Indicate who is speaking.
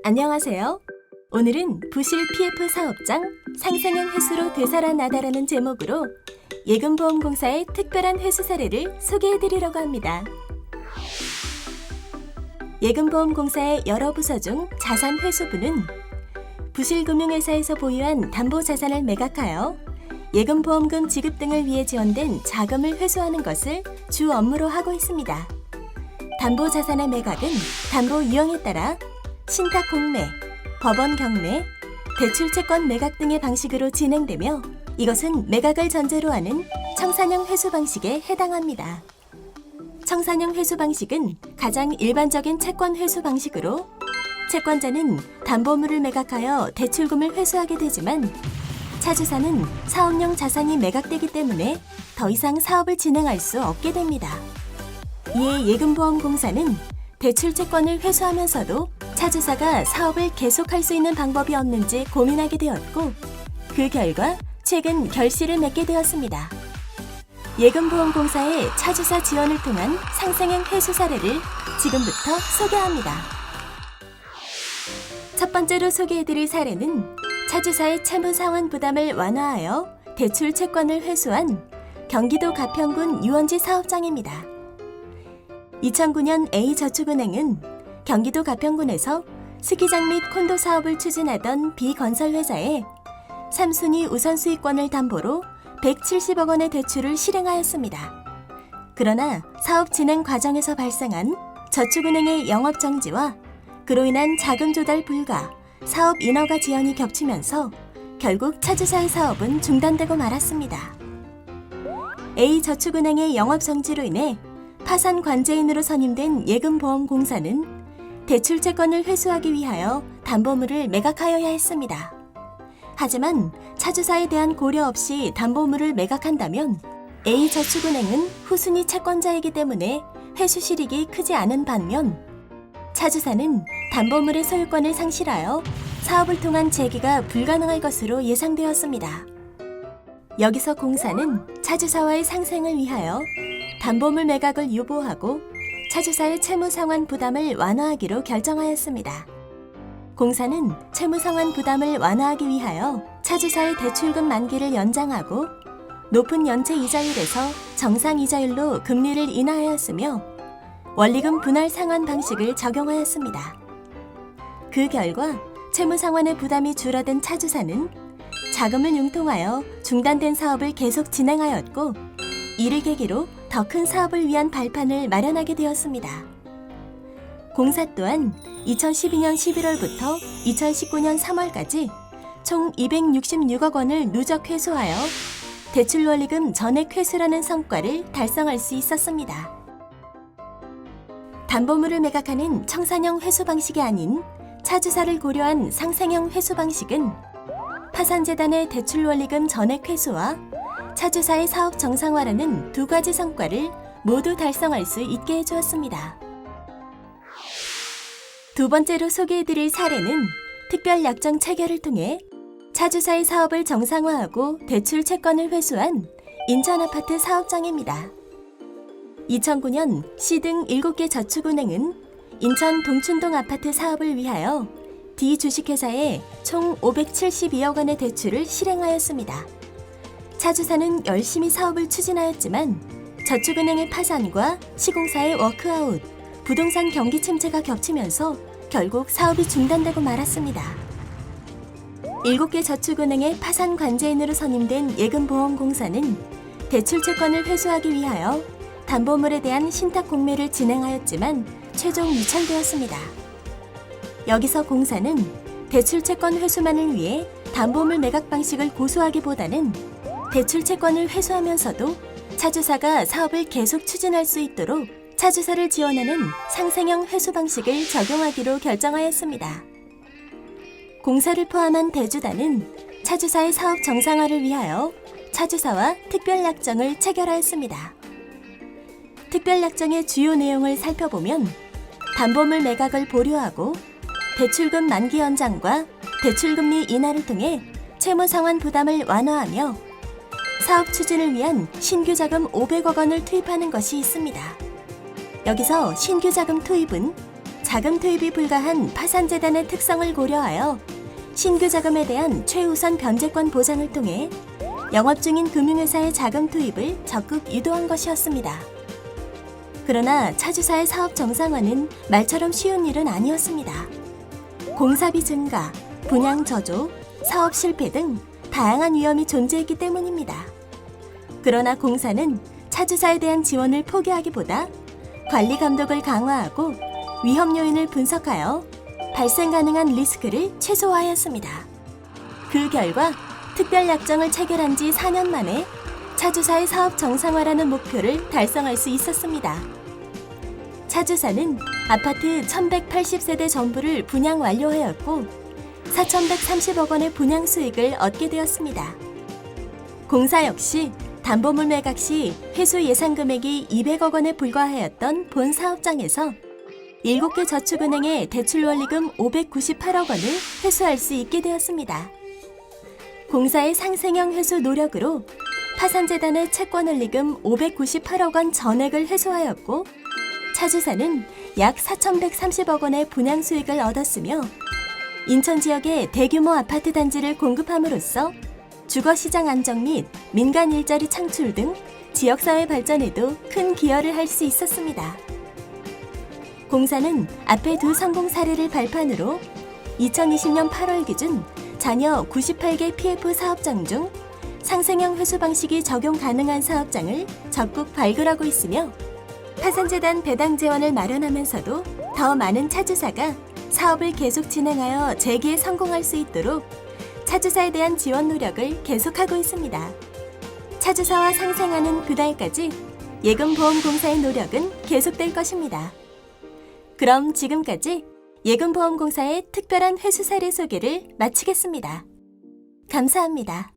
Speaker 1: 안녕하세요. 오늘은 부실 PF 사업장 상생형 회수로 되살아나다라는 제목으로 예금보험공사의 특별한 회수 사례를 소개해드리려고 합니다. 예금보험공사의 여러 부서 중 자산회수부는 부실금융회사에서 보유한 담보자산을 매각하여 예금보험금 지급 등을 위해 지원된 자금을 회수하는 것을 주 업무로 하고 있습니다. 담보자산의 매각은 담보 유형에 따라 신탁 공매, 법원 경매, 대출채권 매각 등의 방식으로 진행되며 이것은 매각을 전제로 하는 청산형 회수 방식에 해당합니다. 청산형 회수 방식은 가장 일반적인 채권 회수 방식으로 채권자는 담보물을 매각하여 대출금을 회수하게 되지만 차주사는 사업용 자산이 매각되기 때문에 더 이상 사업을 진행할 수 없게 됩니다. 이에 예금보험공사는 대출채권을 회수하면서도 차주사가 사업을 계속할 수 있는 방법이 없는지 고민하게 되었고 그 결과 최근 결실을 맺게 되었습니다. 예금보험공사의 차주사 지원을 통한 상생형 회수 사례를 지금부터 소개합니다. 첫 번째로 소개해드릴 사례는 차주사의 채무상환 부담을 완화하여 대출 채권을 회수한 경기도 가평군 유원지 사업장입니다. 2009년 A저축은행은 경기도 가평군에서 스키장 및 콘도 사업을 추진하던 B건설회사에 3순위 우선수익권을 담보로 170억 원의 대출을 실행하였습니다. 그러나 사업 진행 과정에서 발생한 저축은행의 영업정지와 그로 인한 자금 조달 불가, 사업 인허가 지연이 겹치면서 결국 차주사의 사업은 중단되고 말았습니다. A저축은행의 영업정지로 인해 파산 관제인으로 선임된 예금보험공사는 대출채권을 회수하기 위하여 담보물을 매각하여야 했습니다. 하지만 차주사에 대한 고려 없이 담보물을 매각한다면 A저축은행은 후순위 채권자이기 때문에 회수 실익이 크지 않은 반면 차주사는 담보물의 소유권을 상실하여 사업을 통한 재개가 불가능할 것으로 예상되었습니다. 여기서 공사는 차주사와의 상생을 위하여 담보물 매각을 유보하고 차주사의 채무상환 부담을 완화하기로 결정하였습니다. 공사는 채무상환 부담을 완화하기 위하여 차주사의 대출금 만기를 연장하고 높은 연체 이자율에서 정상 이자율로 금리를 인하하였으며 원리금 분할 상환 방식을 적용하였습니다. 그 결과 채무상환의 부담이 줄어든 차주사는 자금을 융통하여 중단된 사업을 계속 진행하였고 이를 계기로 더 큰 사업을 위한 발판을 마련하게 되었습니다. 공사 또한 2012년 11월부터 2019년 3월까지 총 266억 원을 누적 회수하여 대출원리금 전액 회수라는 성과를 달성할 수 있었습니다. 담보물을 매각하는 청산형 회수 방식이 아닌 차주사를 고려한 상생형 회수 방식은 파산재단의 대출원리금 전액 회수와 차주사의 사업 정상화라는 두 가지 성과를 모두 달성할 수 있게 해주었습니다. 두 번째로 소개해드릴 사례는 특별약정 체결을 통해 차주사의 사업을 정상화하고 대출 채권을 회수한 인천아파트 사업장입니다. 2009년 C등 7개 저축은행은 인천 동춘동 아파트 사업을 위하여 D 주식회사에 총 572억 원의 대출을 실행하였습니다. 차주사는 열심히 사업을 추진하였지만 저축은행의 파산과 시공사의 워크아웃, 부동산 경기 침체가 겹치면서 결국 사업이 중단되고 말았습니다. 7개 저축은행의 파산 관제인으로 선임된 예금보험공사는 대출채권을 회수하기 위하여 담보물에 대한 신탁 공매를 진행하였지만 최종 유찰되었습니다. 여기서 공사는 대출채권 회수만을 위해 담보물 매각 방식을 고수하기보다는 대출채권을 회수하면서도 차주사가 사업을 계속 추진할 수 있도록 차주사를 지원하는 상생형 회수 방식을 적용하기로 결정하였습니다. 공사를 포함한 대주단은 차주사의 사업 정상화를 위하여 차주사와 특별약정을 체결하였습니다. 특별약정의 주요 내용을 살펴보면 담보물 매각을 보류하고 대출금 만기 연장과 대출금리 인하를 통해 채무상환 부담을 완화하며 사업 추진을 위한 신규 자금 500억 원을 투입하는 것이 있습니다. 여기서 신규 자금 투입은 자금 투입이 불가한 파산재단의 특성을 고려하여 신규 자금에 대한 최우선 변제권 보장을 통해 영업 중인 금융회사의 자금 투입을 적극 유도한 것이었습니다. 그러나 차주사의 사업 정상화는 말처럼 쉬운 일은 아니었습니다. 공사비 증가, 분양 저조, 사업 실패 등 다양한 위험이 존재했기 때문입니다. 그러나 공사는 차주사에 대한 지원을 포기하기보다 관리 감독을 강화하고 위험 요인을 분석하여 발생 가능한 리스크를 최소화하였습니다. 그 결과 특별 약정을 체결한 지 4년 만에 차주사의 사업 정상화라는 목표를 달성할 수 있었습니다. 차주사는 아파트 1180세대 전부를 분양 완료하였고 4,130억 원의 분양 수익을 얻게 되었습니다. 공사 역시 담보물 매각 시 회수 예상 금액이 200억 원에 불과하였던 본 사업장에서 7개 저축은행의 대출 원리금 598억 원을 회수할 수 있게 되었습니다. 공사의 상생형 회수 노력으로 파산재단의 채권 원리금 598억 원 전액을 회수하였고 차주사는 약 4,130억 원의 분양 수익을 얻었으며 인천 지역의 대규모 아파트 단지를 공급함으로써 주거시장 안정 및 민간 일자리 창출 등 지역사회 발전에도 큰 기여를 할 수 있었습니다. 공사는 앞의 두 성공 사례를 발판으로 2020년 8월 기준 잔여 98개 PF 사업장 중 상생형 회수 방식이 적용 가능한 사업장을 적극 발굴하고 있으며 파산재단 배당 재원을 마련하면서도 더 많은 차주사가 사업을 계속 진행하여 재기에 성공할 수 있도록 차주사에 대한 지원 노력을 계속하고 있습니다. 차주사와 상생하는 그날까지 예금보험공사의 노력은 계속될 것입니다. 그럼 지금까지 예금보험공사의 특별한 회수 사례 소개를 마치겠습니다. 감사합니다.